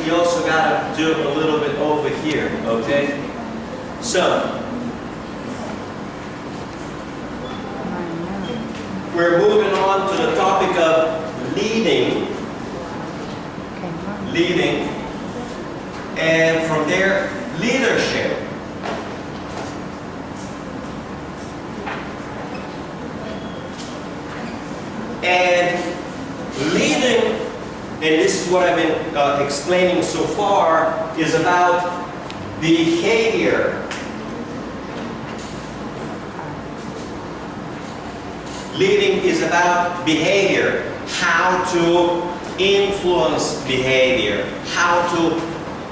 You also got to do a little bit over here, okay? So, we're moving on to the topic of leading, and from there, leadership. And leading, and this is what I've been explaining so far, is about behavior. Leading is about behavior, how to influence behavior, how to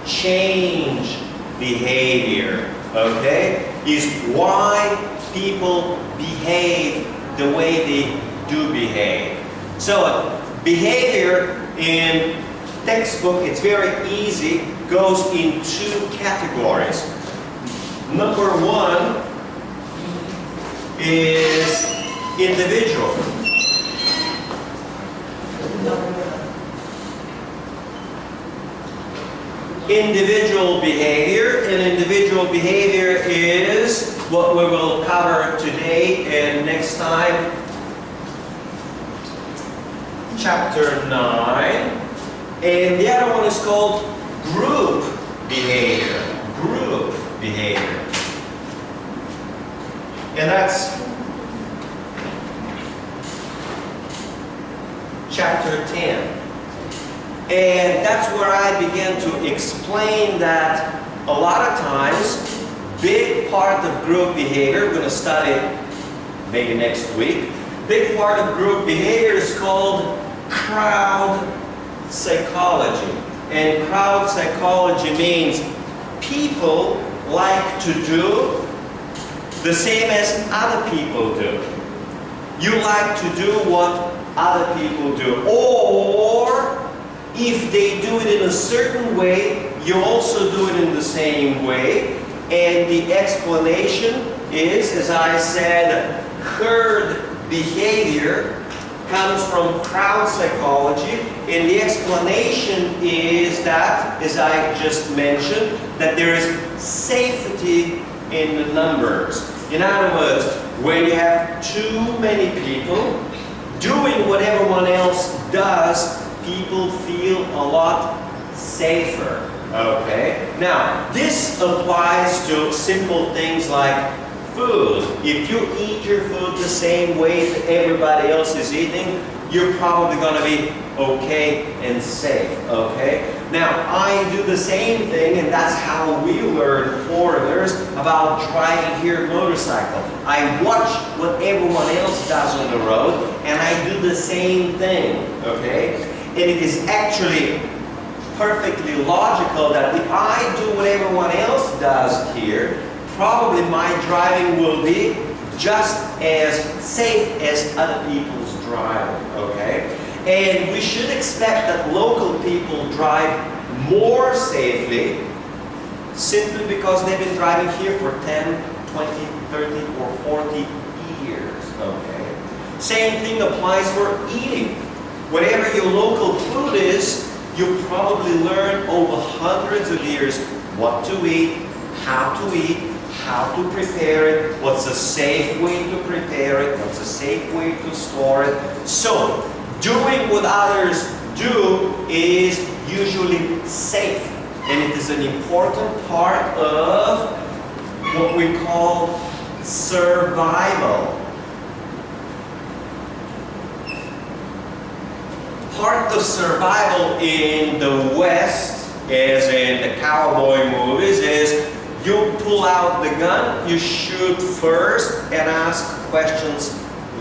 change behavior, okay? Is why people behave the way they do behave. So, behavior in textbook, it's very easy, goes in two categories. Number one is individual. Individual behavior, and individual behavior is what we will cover today and next time. Chapter 9, and the other one is called group behavior. Group behavior. And that's chapter 10. And that's where I began to explain that a lot of times, big part of group behavior, we're going to study maybe next week, big part of group behavior is called crowd psychology. And crowd psychology means people like to do the same as other people do. You like to do what other people do. Or if they do it in a certain way, you also do it in the same way. And the explanation is, as I said, herd behavior comes from crowd psychology, and the explanation is that, as I just mentioned, that there is safety in the numbers. In other words, when you have too many people doing what everyone else does, people feel a lot safer. Okay? Now, this applies to simple things like food. If you eat your food the same way that everybody else is eating, you're probably going to be okay and safe, okay? Now, I do the same thing, and that's how we learn foreigners about driving here motorcycle. I watch what everyone else does on the road, and I do the same thing, okay? And it is actually perfectly logical that if I do what everyone else does here, probably my driving will be just as safe as other people's driving, okay? And we should expect that local people drive more safely simply because they've been driving here for 10, 20, 30, or 40 years, okay? Same thing applies for eating. Whatever your local food is, you probably learned over hundreds of years what to eat, how to prepare it, what's a safe way to prepare it, what's a safe way to store it. So, doing what others do is usually safe, and it is an important part of what we call survival. Part of survival in the West, as in the cowboy movies, is you pull out the gun, you shoot first, and ask questions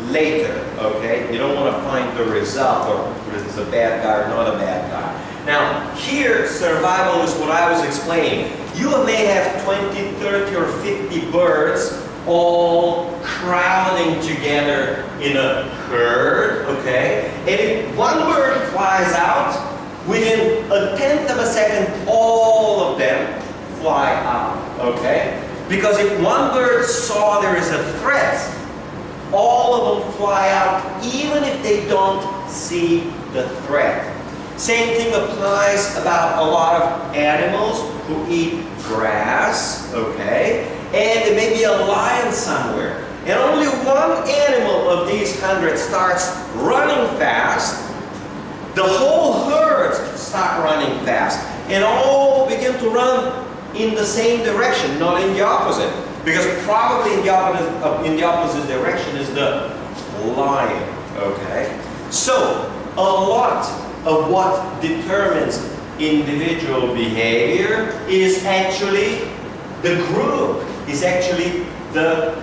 later, okay? You don't want to find the result, or whether it's a bad guy or not a bad guy. Now, here, survival is what I was explaining. You may have 20, 30, or 50 birds all crowding together in a herd, okay? And if one bird flies out, within a tenth of a second, all of them fly out, okay? Because if one bird saw there is a threat, all of them fly out, even if they don't see the threat. Same thing applies about a lot of animals who eat grass, okay? And there may be a lion somewhere. And only one animal of these 100 starts running fast. The whole herd start running fast. And all begin to run in the same direction, not in the opposite. Because probably in the opposite direction is the lion, okay? So, a lot of what determines individual behavior is actually the group, is actually the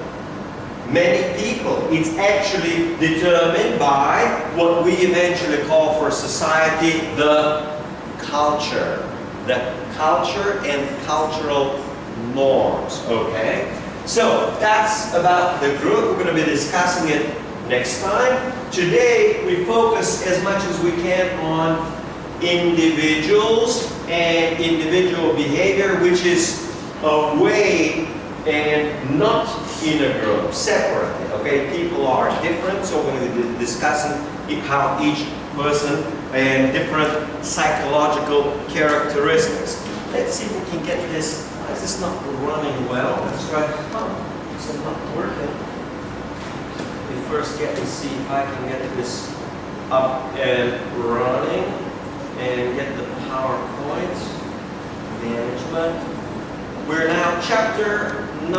many people. It's actually determined by what we eventually call for society the culture. The culture and cultural norms, okay? So that's about the group. We're going to be discussing it next time. Today we focus as much as we can on individuals and individual behavior, which is away and not in a group, separately, okay? People are different, so we're going to be discussing how each person and different psychological characteristics. Let's see if we can get this. Why is this not running well? Let's try. It's not working. We first get to see if I can get this up and running and get the PowerPoint management. We're now chapter 9.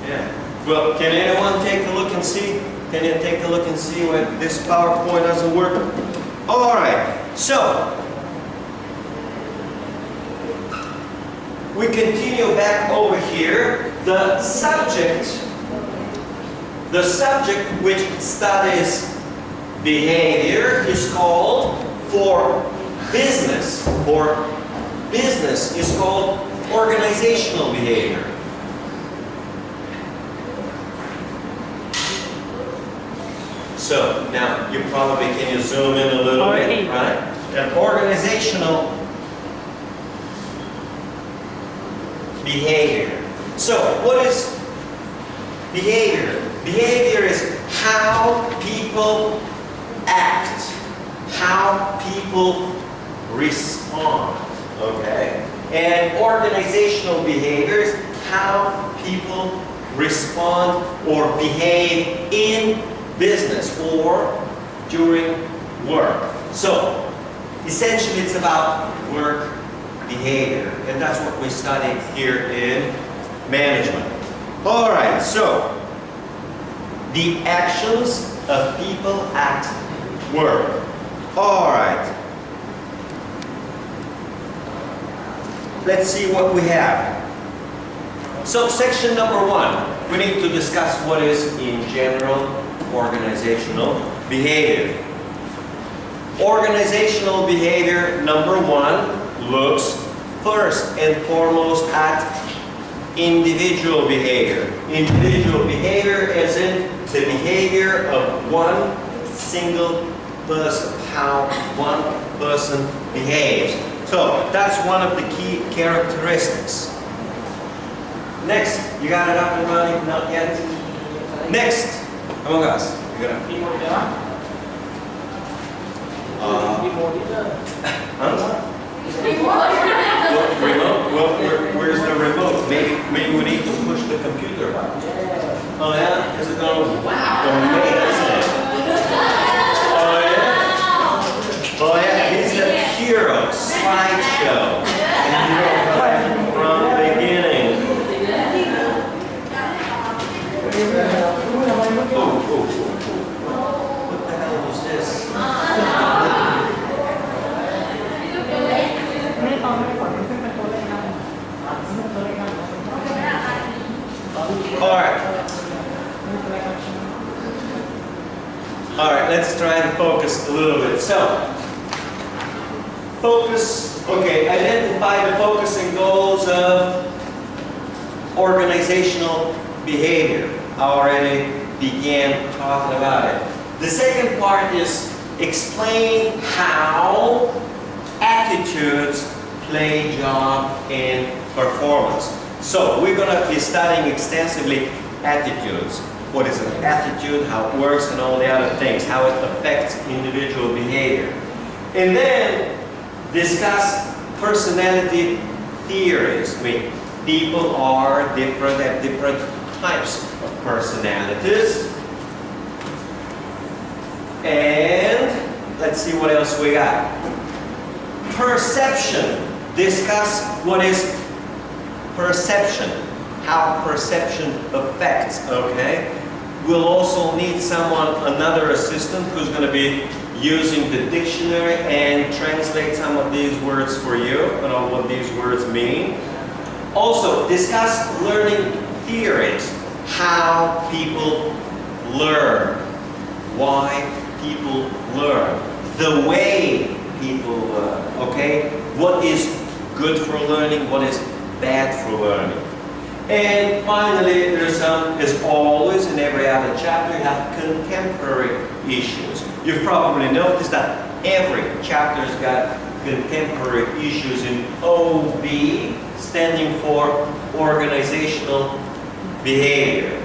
Yeah. Well, can anyone take a look and see? Can you take a look and see when this PowerPoint doesn't work? All right. So we continue back over here. The subject which studies behavior is called for business is called organizational behavior. So now you probably can you zoom in a little bit, right? An organizational behavior. So what is behavior? Behavior is how people act, how people respond, okay? And organizational behavior is how people respond or behave in business or during work. So essentially it's about work behavior, and that's what we study here in management. All right, so the actions of people at work. All right. Let's see what we have. So section number 1, we need to discuss what is in general organizational behavior. Organizational behavior number 1 looks first and foremost at individual behavior. Individual behavior as in the behavior of one single person, how one person behaves. So that's one of the key characteristics. Next, you got it up and running? Not yet? Next, among us. You got it. Remote? Well, where's the remote? Maybe we need to push the computer button. Oh yeah? Is it going? Wow! Going isn't it? Oh yeah? Oh yeah, he's the hero slideshow. And from the beginning. What the hell was this? All right, let's try and focus a little bit. So, focus, okay, identify the focus and goals of organizational behavior. I already began talking about it. The second part is explain how attitudes play job in performance. So we're going to be studying extensively attitudes. what is an attitude, how it works, and all the other things, how it affects individual behavior. And then discuss personality theories. I mean, people are different, have different types of personalities. And let's see what else we got. Perception. Discuss what is perception, how perception affects, okay? We'll also need another assistant who's going to be using the dictionary and translate some of these words for you, and all what these words mean. Also, discuss learning theories, how people learn, why people learn, the way people learn, okay? What is good for learning, what is bad for learning. And finally, there's as always in every other chapter, you have contemporary issues. You've probably noticed that every chapter's got contemporary issues in OB, standing for organizational behavior.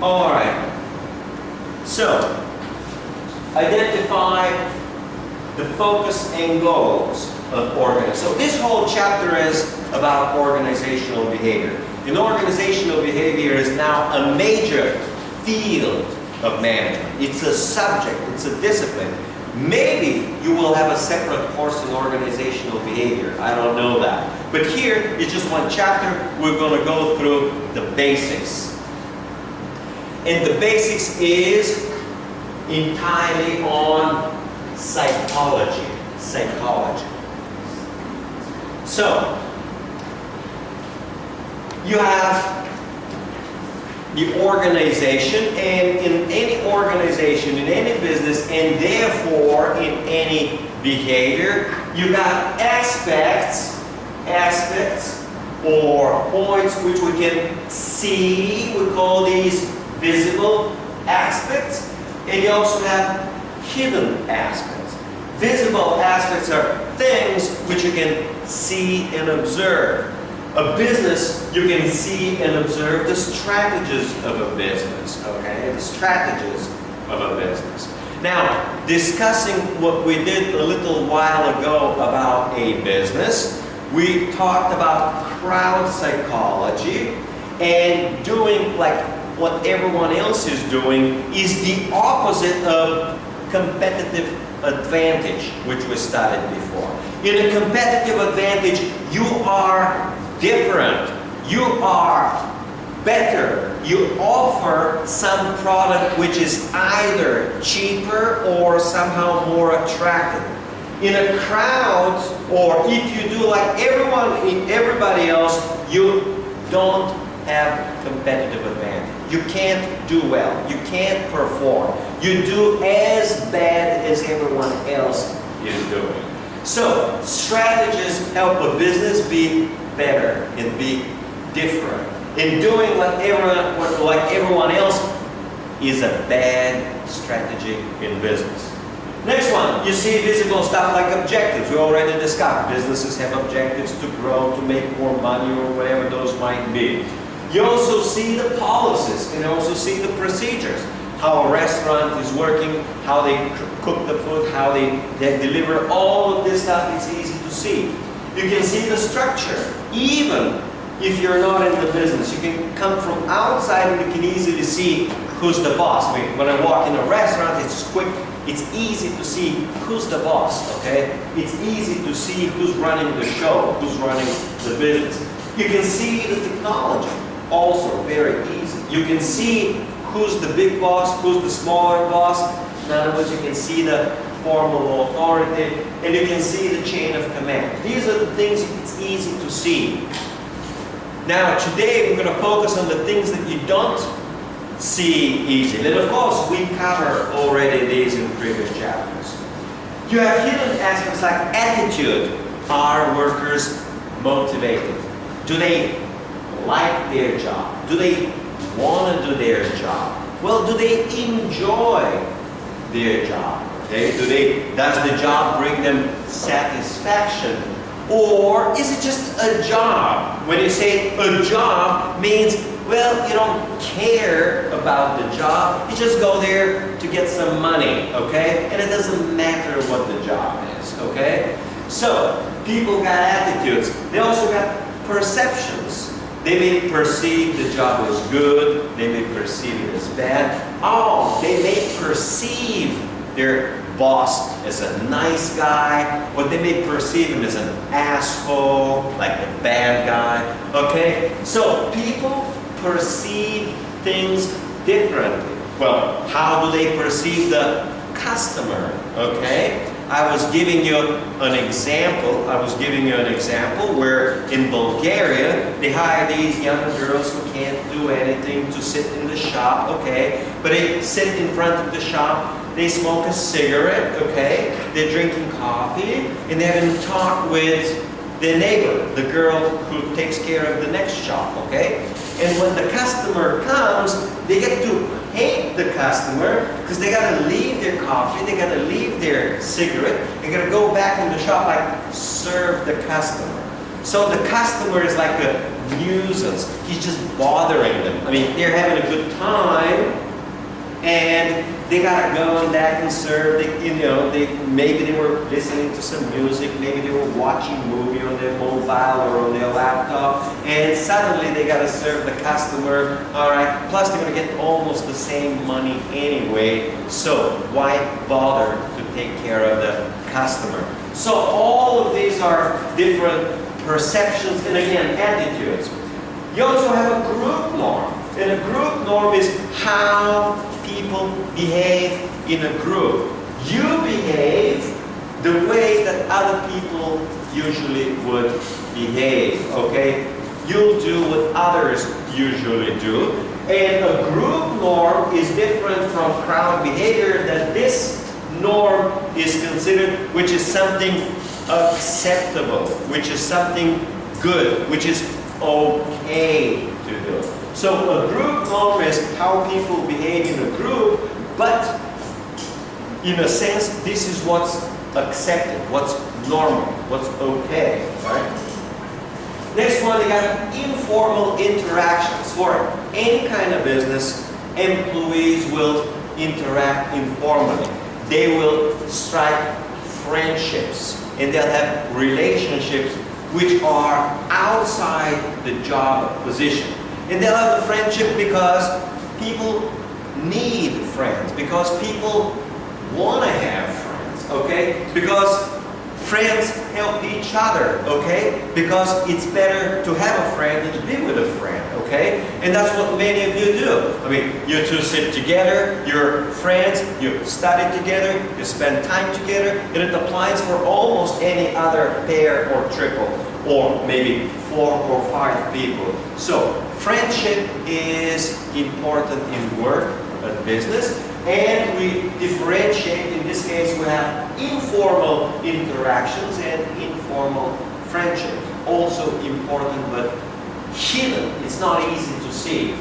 All right. So, identify the focus and goals of organization. So this whole chapter is about organizational behavior. And organizational behavior is now a major field of management. It's a subject, it's a discipline. Maybe you will have a separate course in organizational behavior. I don't know that. But here, it's just one chapter. We're going to go through the basics. And the basics is entirely on psychology. Psychology. So, you have the organization, and in any organization, in any business, and therefore in any behavior, you got aspects or points which we can see. We call these visible aspects. And you also have hidden aspects. Visible aspects are things which you can see and observe. A business, you can see and observe the strategies of a business, okay? The strategies of a business. Now, discussing what we did a little while ago about a business, we talked about crowd psychology, and doing like what everyone else is doing is the opposite of competitive advantage, which we studied before. In a competitive advantage, you are different, you are better, you offer some product which is either cheaper or somehow more attractive. In a crowd, or if you do like everybody else, you don't have competitive advantage. You can't do well, you can't perform. You do as bad as everyone else is doing. So, strategies help a business be better and be different. And doing like everyone else is a bad strategy in business. Next one, you see visible stuff like objectives. We already discussed. Businesses have objectives to grow, to make more money, or whatever those might be. You also see the policies, and you also see the procedures. How a restaurant is working, how they cook the food, how they deliver, all of this stuff, it's easy to see. You can see the structure. Even if you're not in the business, you can come from outside and you can easily see who's the boss. I mean, when I walk in a restaurant, it's quick, it's easy to see who's the boss, okay? It's easy to see who's running the show, who's running the business. You can see the technology, also very easy. You can see who's the big boss, who's the smaller boss. In other words, you can see the formal authority, and you can see the chain of command. These are the things it's easy to see. Now, today we're going to focus on the things that you don't see easily. And of course, we covered already these in previous chapters. You have hidden aspects like attitude. Are workers motivated? Do they like their job? Do they want to do their job? Well, do they enjoy their job? Okay? Does the job bring them satisfaction? Or is it just a job? When you say a job, means, Well, you don't care about the job. You just go there to get some money, okay? And it doesn't matter what the job is, okay? So, people got attitudes. They also got perceptions. They may perceive the job as good. They may perceive it as bad. Oh, they may perceive their boss as a nice guy, or they may perceive him as an asshole, like a bad guy, okay? So people perceive things differently. Well, how do they perceive the customer, okay? I was giving you an example where in Bulgaria, they hire these young girls who can't do anything to sit in the shop, okay? But they sit in front of the shop, they smoke a cigarette, okay? They're drinking coffee, and they're having a talk with the neighbor, the girl who takes care of the next shop, okay? And when the customer comes, they get to hate the customer because they gotta leave their coffee, they gotta leave their cigarette, they gotta go back in the shop, like serve the customer. So the customer is like a nuisance. He's just bothering them. I mean, they're having a good time, and they gotta go and back and serve. Maybe they were listening to some music, maybe they were watching a movie on their mobile or on their laptop, and suddenly they gotta serve the customer. All right, plus they're gonna get almost the same money anyway. So why bother to take care of the customer? So all of these are different perceptions and again attitudes. You also have a group norm. And a group norm is how people behave in a group. You behave the way that other people usually would behave, okay? You'll do what others usually do. And a group norm is different from crowd behavior, that this norm is considered, which is something acceptable, which is something good, which is okay to do. So a group norm is how people behave in a group, but in a sense, this is what's accepted, what's normal, what's okay, right? Next one, they got informal interactions. For any kind of business, employees will interact informally. They will strike friendships, and they'll have relationships which are outside the job position. And they'll have a friendship because people need friends, because people want to have friends, okay? Because friends help each other, okay? Because it's better to have a friend than to be with a friend, okay? And that's what many of you do. I mean, you two sit together, you're friends, you study together, you spend time together, and it applies for almost any other pair or triple, or maybe 4 or 5 people. So, friendship is important in work, and business, and we differentiate. In this case, we have informal interactions and informal friendships. Also important, but hidden. It's not easy to see.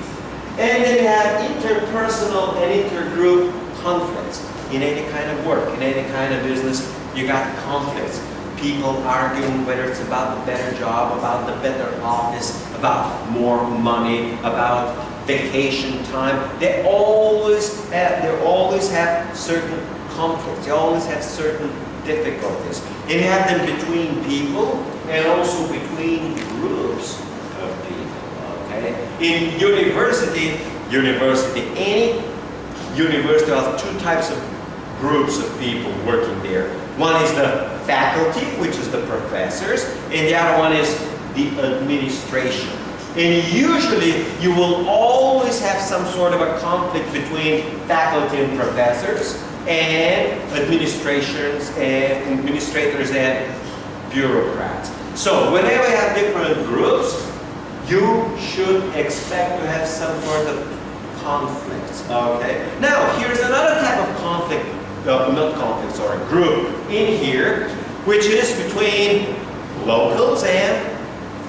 And then we have interpersonal and intergroup conflicts. In any kind of work, in any kind of business, you got conflicts. People arguing whether it's about the better job, about the better office, about more money, about vacation time. They always have certain conflicts. They always have certain difficulties. And you have them between people and also between groups of people. Okay. In university, any university has 2 types of groups of people working there. One is the faculty, which is the professors, and the other one is the administration. And usually you will always have some sort of a conflict between faculty and professors and administrators and bureaucrats. So whenever you have different groups, you should expect to have some sort of conflicts. Okay. Now here's another type of conflict. Group in here, which is between locals and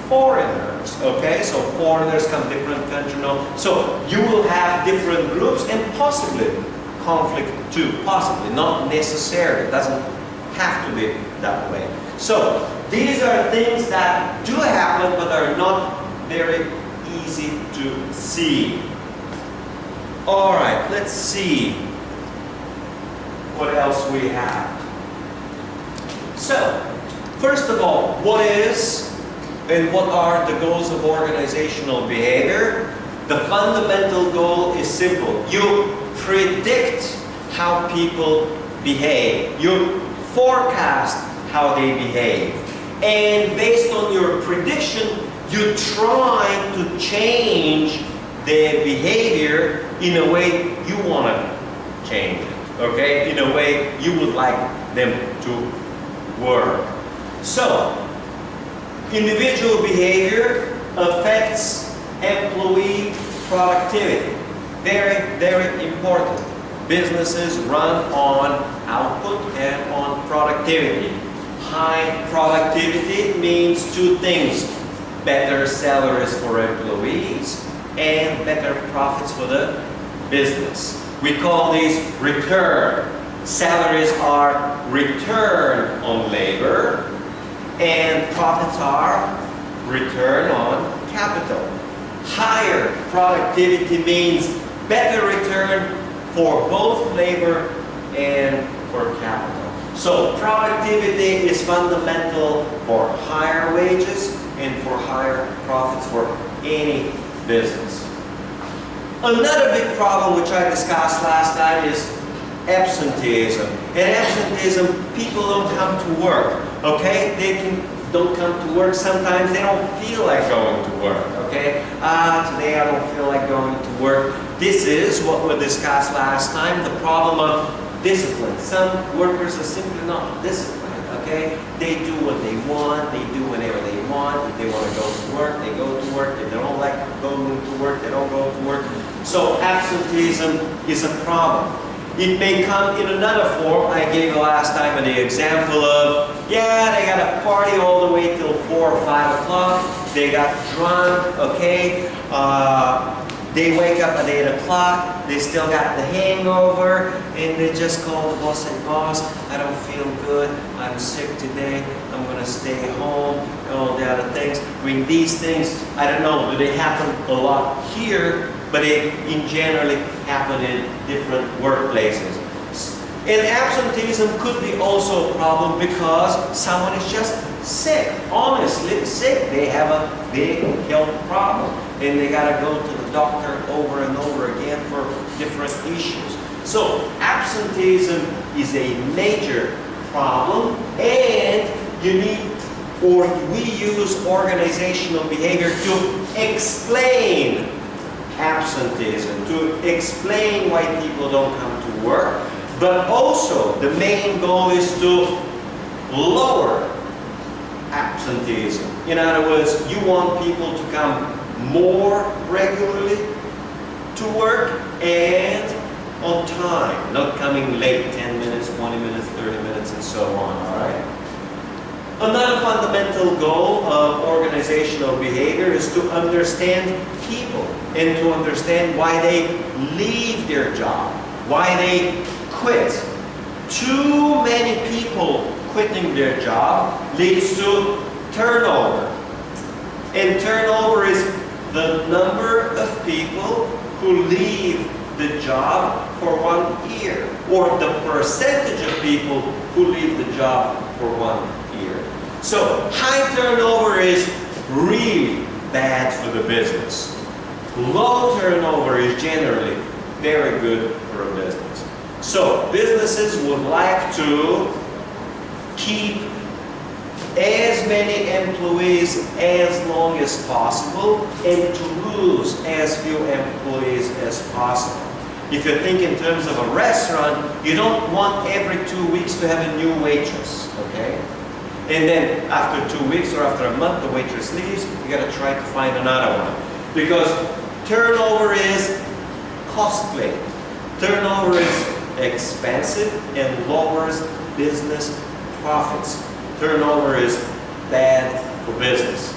foreigners. Okay, so foreigners come different countries. So you will have different groups and possibly conflict too. Possibly, not necessarily. It doesn't have to be that way. So these are things that do happen, but are not very easy to see. All right, let's see what else we have. So, first of all, what is and what are the goals of organizational behavior? The fundamental goal is simple. You predict how people behave. You forecast how they behave. And based on your prediction, you try to change their behavior in a way you want to change it. Okay? In a way you would like them to work. So, individual behavior affects employee productivity. Very, very important. Businesses run on output and on productivity. High productivity means two things: better salaries for employees and better profits for the business. We call these return. Salaries are return on labor, and profits are return on capital. Higher productivity means better return for both labor and for capital. So productivity is fundamental for higher wages and for higher profits for any business. Another big problem which I discussed last time is absenteeism. In absenteeism, people don't come to work, okay? Don't come to work. Sometimes they don't feel like going to work, okay? Today I don't feel like going to work. This is what we discussed last time, the problem of discipline. Some workers are simply not disciplined, okay? They do what they want, they do whenever they want. If they want to go to work, they go to work. If they don't like going to work, they don't go to work. So absenteeism is a problem. It may come in another form. I gave you last time the example of, yeah, they got a party all the way till 4 or 5 o'clock. They got drunk, okay? They wake up at 8 o'clock. They still got the hangover, and they just call the boss and boss, I don't feel good. I'm sick today. I'm going to stay home, and all the other things. I mean, these things, I don't know, do they happen a lot here? But they in generally happen in different workplaces. And absenteeism could be also a problem because someone is just sick, honestly sick. They have a big health problem and they gotta go to the doctor over and over again for different issues. So absenteeism is a major problem, and you need, or we use organizational behavior to explain absenteeism, to explain why people don't come to work, but also the main goal is to lower absenteeism. In other words, you want people to come more regularly to work and on time, not coming late, 10 minutes, 20 minutes, 30 minutes, and so on, all right? Another fundamental goal of organizational behavior is to understand people and to understand why they leave their job, why they quit. Too many people quitting their job leads to turnover. And turnover is the number of people who leave the job for 1 year, or the percentage of people who leave the job for 1 year. So high turnover is really bad for the business. Low turnover is generally very good for a business. So businesses would like to keep as many employees as long as possible and to lose as few employees as possible. If you think in terms of a restaurant, you don't want every 2 weeks to have a new waitress, okay? And then after 2 weeks or after a month, the waitress leaves, you gotta try to find another one. Because turnover is costly. Turnover is expensive and lowers business profits. Turnover is bad for business.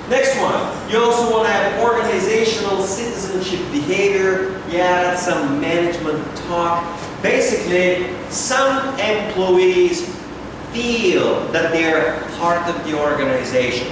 Next one, you also want to have organizational citizenship behavior. Yeah, that's some management talk. Basically, some employees feel that they're part of the organization.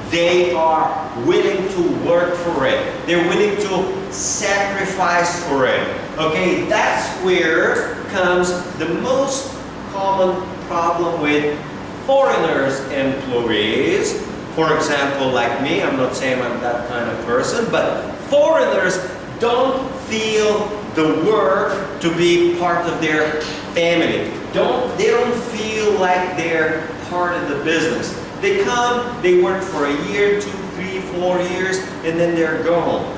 They are willing to work for it. They're willing to sacrifice for it. Okay, that's where comes the most common problem with foreigners' employees. For example, like me, I'm not saying I'm that kind of person, but foreigners don't feel the work to be part of their family. They don't feel like they're part of the business. They come, they work for a year, 2, 3, 4 years, and then they're gone.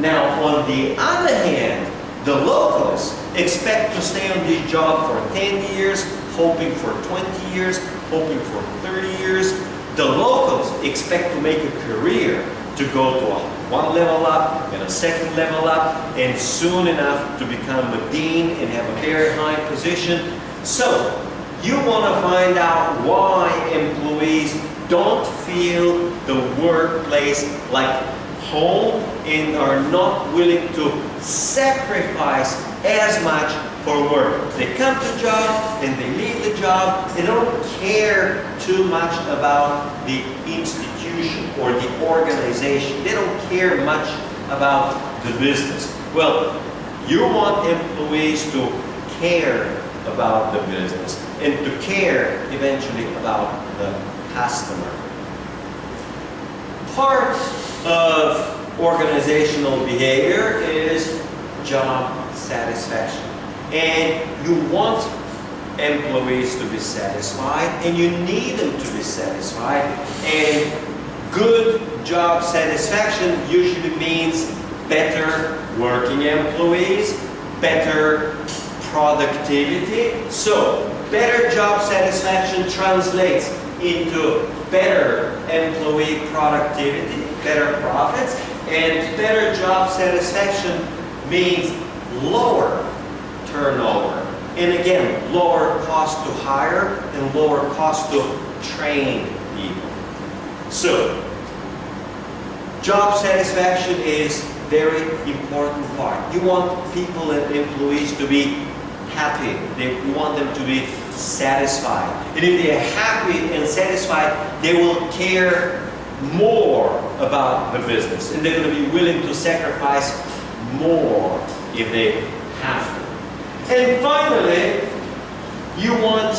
Now, on the other hand, the locals expect to stay on this job for 10 years, hoping for 20 years, hoping for 30 years. The locals expect to make a career, to go to one level up and a second level up, and soon enough to become a dean and have a very high position. So, you want to find out why employees don't feel the workplace like home and are not willing to sacrifice as much for work. They come to the job and they leave the job. They don't care too much about the institution or the organization. They don't care much about the business. Well, you want employees to care about the business and to care eventually about the customer. Part of organizational behavior is job satisfaction. And you want employees to be satisfied, and you need them to be satisfied. And good job satisfaction usually means better working employees, better productivity. So, better job satisfaction translates into better employee productivity, better profits, and better job satisfaction means lower turnover. And again, lower cost to hire and lower cost to train people. So, job satisfaction is very important part. You want people and employees to be happy. You want them to be satisfied. And if they're happy and satisfied, they will care more about the business. And they're going to be willing to sacrifice more if they have to. And finally, you want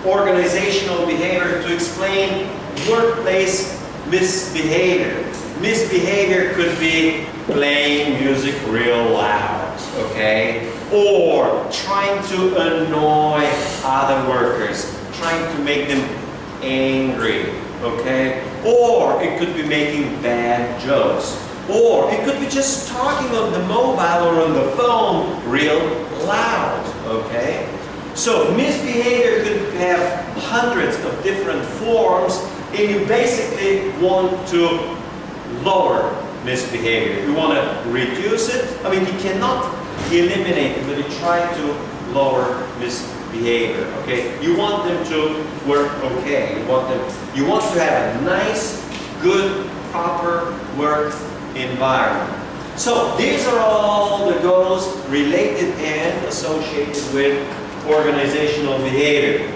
organizational behavior to explain workplace misbehavior. Misbehavior could be playing music real loud, okay? Or trying to annoy other workers, trying to make them angry, okay? Or it could be making bad jokes. Or it could be just talking on the mobile or on the phone real loud, okay? So misbehavior could have hundreds of different forms, and you basically want to lower misbehavior. You want to reduce it. I mean, you cannot eliminate it, but you try to lower misbehavior, okay? You want them to work okay. You want to have a nice, good, proper work environment. So these are all the goals related and associated with organizational behavior.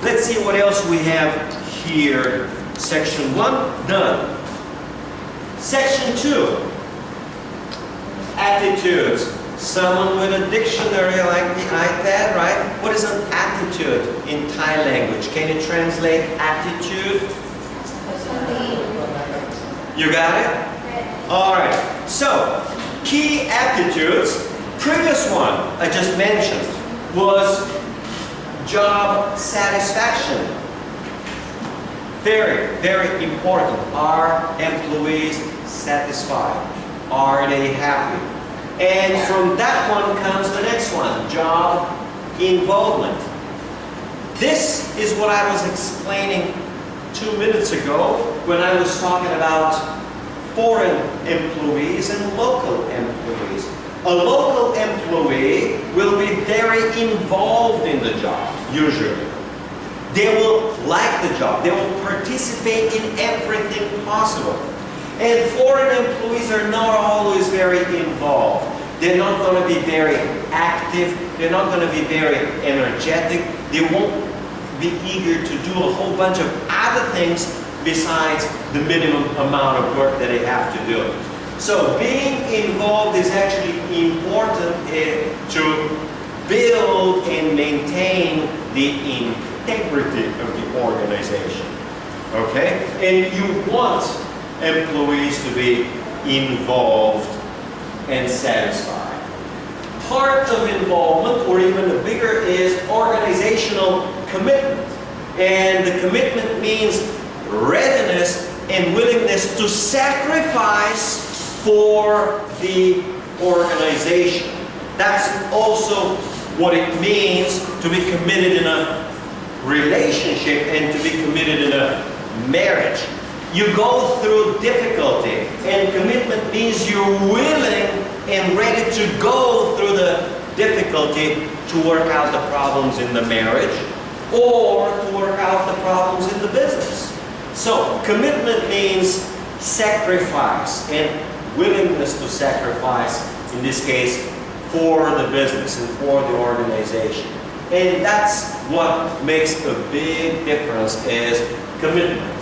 Let's see what else we have here. Section 1, done. Section 2, attitudes. Someone with a dictionary like the iPad, right? What is an attitude in Thai language? Can you translate attitude? You got it? All right. So, key attitudes. Previous one I just mentioned was job satisfaction. Very, very important. Are employees satisfied? Are they happy? And from that one comes the next one, job involvement. This is what I was explaining 2 minutes ago when I was talking about foreign employees and local employees. A local employee will be very involved in the job, usually. They will like the job. They will participate in everything possible. And foreign employees are not always very involved. They're not going to be very active. They're not going to be very energetic. They won't be eager to do a whole bunch of other things besides the minimum amount of work that they have to do. So being involved is actually important to build and maintain the integrity of the organization. Okay? And you want employees to be involved and satisfied. Part of involvement, or even a bigger, is organizational commitment. And the commitment means readiness and willingness to sacrifice for the organization. That's also what it means to be committed in a relationship and to be committed in a marriage. You go through difficulty, and commitment means you're willing and ready to go through the difficulty to work out the problems in the marriage or to work out the problems in the business. So commitment means sacrifice and willingness to sacrifice, in this case, for the business and for the organization. And that's what makes a big difference, is commitment.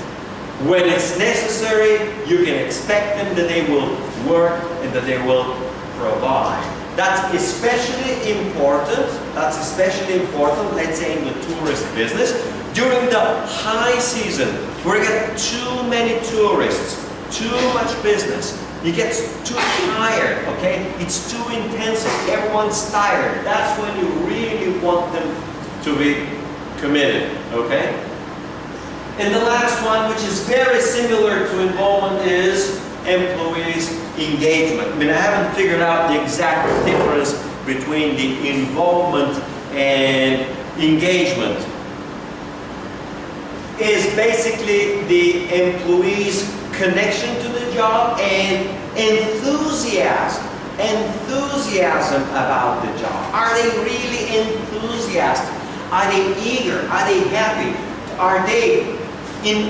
When it's necessary, you can expect them that they will work and that they will provide. That's especially important, let's say in the tourist business. During the high season, where you get too many tourists, too much business, you get too tired, okay? It's too intensive, everyone's tired. That's when you really want them to be committed, okay? And the last one, which is very similar to involvement, is employees' engagement. I mean, I haven't figured out the exact difference between the involvement and engagement. Is basically the employee's connection to the job and enthusiasm about the job. Are they really enthusiastic? Are they eager? Are they happy? Are they,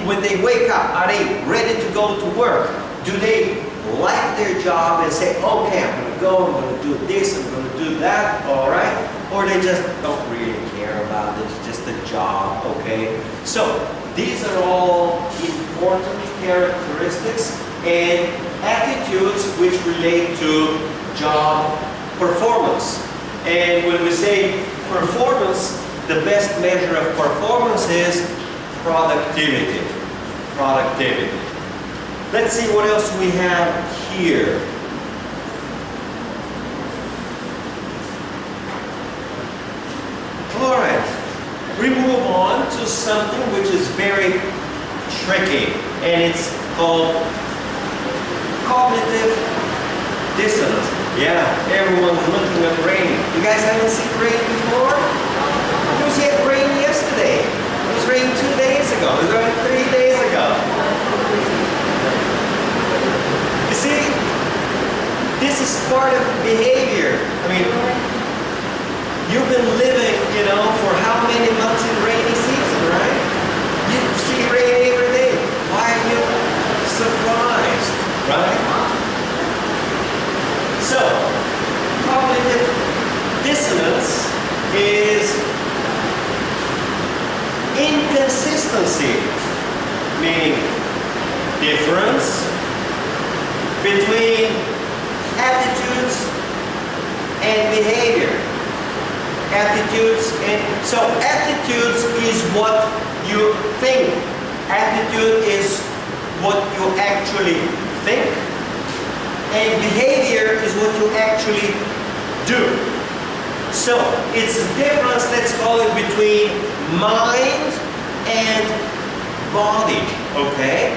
when they wake up, are they ready to go to work? Do they like their job and say, okay, I'm going to go, I'm going to do this, I'm going to do that, all right? Or they just don't really care about it, it's just a job, okay? So these are all important characteristics and attitudes which relate to job performance. And when we say performance, the best measure of performance is productivity. Productivity. Let's see what else we have here. All right, we move on to something which is very tricky, and it's called cognitive dissonance. Yeah, everyone's looking at rain. You guys haven't seen rain before? It was yet rain yesterday. It was rain 2 days ago. It was rain 3 days ago. You see, this is part of behavior. I mean, you've been living, for how many months in rainy season, right? You see rain every day. Why are you surprised, right? So, cognitive dissonance is inconsistency, meaning difference between attitudes and behavior. Attitudes is what you think. Attitude is what you actually think. And behavior is what you actually do. So it's a difference, let's call it, between mind and body, okay?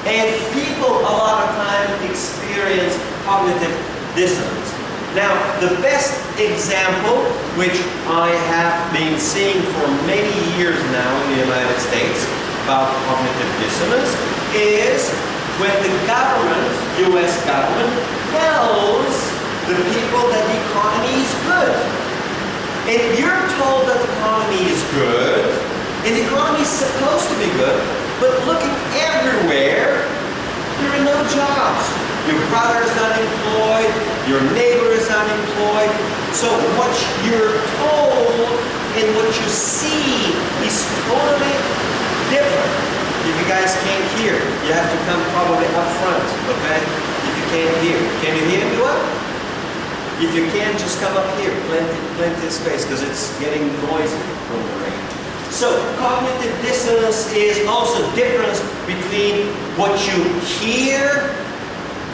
And people a lot of times experience cognitive dissonance. Now, the best example, which I have been seeing for many years now in the United States about cognitive dissonance, is when the government, U.S. government, tells the people that the economy is good. And you're told that the economy is good, and the economy is supposed to be good, but looking everywhere, there are no jobs. Your brother is unemployed, your neighbor is unemployed. So what you're told and what you see is totally different. If you guys can't hear, you have to come probably up front, okay? If you can't hear. Can you hear me well? If you can, just come up here, plenty of space, because it's getting noisy from the rain. So, cognitive dissonance is also difference between what you hear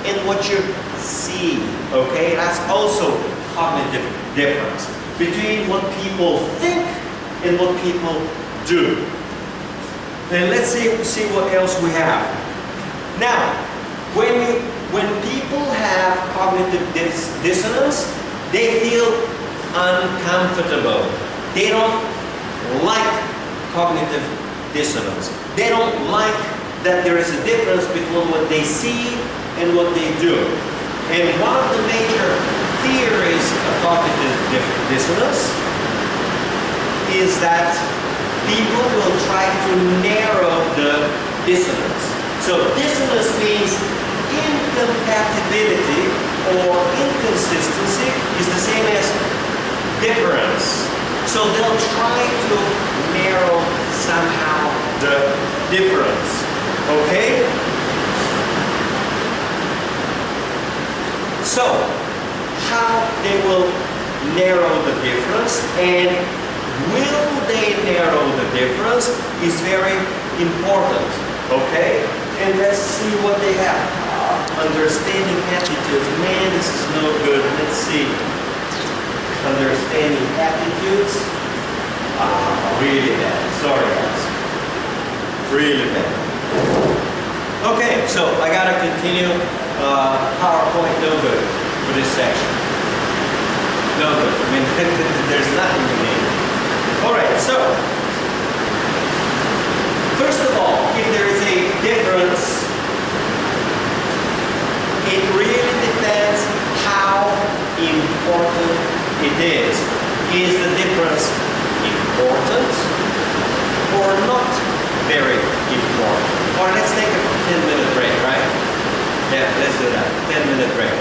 and what you see, okay? That's also cognitive difference between what people think and what people do. Then let's see what else we have. Now, when people have cognitive dissonance, they feel uncomfortable. They don't like cognitive dissonance. They don't like that there is a difference between what they see and what they do. And one of the major theories of cognitive dissonance is that people will try to narrow the dissonance. So dissonance means incompatibility or inconsistency is the same as difference. So they'll try to narrow somehow the difference. Okay? So, how they will narrow the difference and will they narrow the difference is very important. Okay? And let's see what they have. Understanding attitudes. Man, this is no good. Let's see. Understanding attitudes. Really bad. Sorry, guys. Really bad. Okay, so I gotta continue. PowerPoint, no good for this section. No good. I mean, there's nothing to need. Alright, so first of all, if there is a difference, it really depends how important it is. Is the difference important or not very important? Or let's take a 10-minute break, right? Yeah, let's do that. 10-minute break.